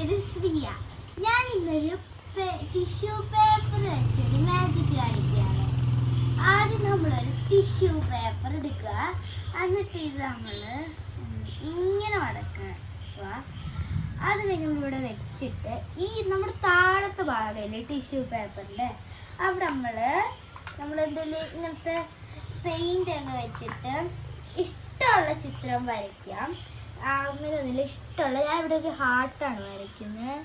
പേര് ശ്രീയ. ഞാൻ ഇന്നൊരു ടിഷ്യൂ പേപ്പർ വെച്ചൊരു മാജിക് കാണിക്കുകയാണ്. ആദ്യം നമ്മളൊരു ടിഷ്യൂ പേപ്പർ എടുക്കുക, എന്നിട്ട് ഇത് നമ്മൾ ഇങ്ങനെ മടക്കുക. അത് കഴിഞ്ഞ് നമ്മളിവിടെ വെച്ചിട്ട് ഈ നമ്മുടെ താഴത്തെ ഭാഗമല്ലേ ടിഷ്യൂ പേപ്പറിൻ്റെ, അവിടെ നമ്മളെന്തെങ്കിലും ഇങ്ങനത്തെ പെയിൻ്റ് അങ്ങ് വെച്ചിട്ട് ഇഷ്ടമുള്ള ചിത്രം വരയ്ക്കാം. അങ്ങനെ ഒന്നുമില്ല, ഇഷ്ടമുള്ള. ഞാൻ ഇവിടെ ഒരു ഹാർട്ടാണ് വരയ്ക്കുന്നത്.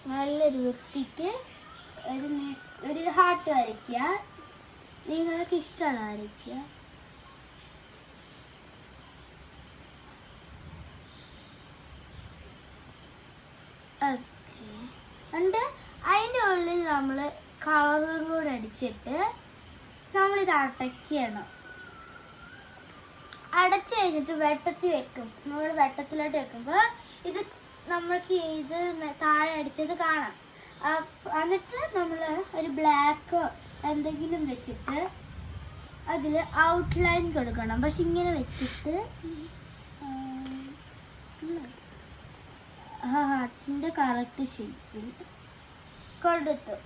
നല്ലൊരു വൃത്തിക്ക് ഒരു ഹാർട്ട് വരയ്ക്കുക. നിങ്ങൾക്ക് ഇഷ്ടമുള്ള വരയ്ക്കുക. ഓക്കെ, എന്നിട്ട് അതിൻ്റെ ഉള്ളിൽ നമ്മൾ കളറും കൂടെ അടിച്ചിട്ട് നമ്മളിത് അടയ്ക്കണം. അടച്ചു കഴിഞ്ഞിട്ട് വെട്ടത്തിൽ വെക്കും. നമ്മൾ വെട്ടത്തിലോട്ട് വെക്കുമ്പോൾ ഇത് നമ്മൾക്ക് ഇത് താഴെ അടിച്ചത് കാണാം. എന്നിട്ട് നമ്മൾ ഒരു ബ്ലാക്കോ എന്തെങ്കിലും വെച്ചിട്ട് അതിൽ ഔട്ട്ലൈൻ കൊടുക്കണം. പക്ഷെ ഇങ്ങനെ വെച്ചിട്ട് ഹാർട്ടിൻ്റെ കറക്റ്റ് ഷേപ്പിൽ കൊടുത്തു.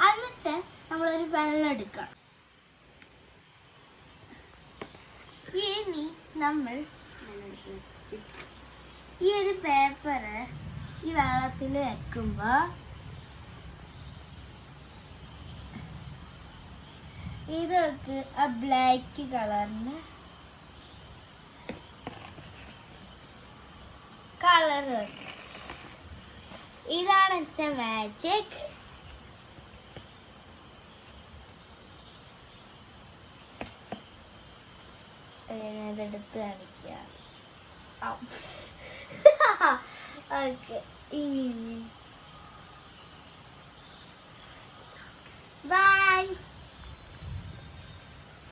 എന്നിട്ട് നമ്മളൊരു വെള്ളം എടുക്കണം. ഇനി നമ്മൾ ഈ ഒരു പേപ്പർ ഈ വെള്ളത്തിൽ വെക്കുമ്പോൾ ഇതൊക്കെ ആ ബ്ലാക്ക് കളറിന് കളർ വെക്കും. ഇതാണ് എൻ്റെ മാജിക്. ഇതെടുത്ത് കാണിക്കുക. ഓക്കെ, ഇനി ബൈ.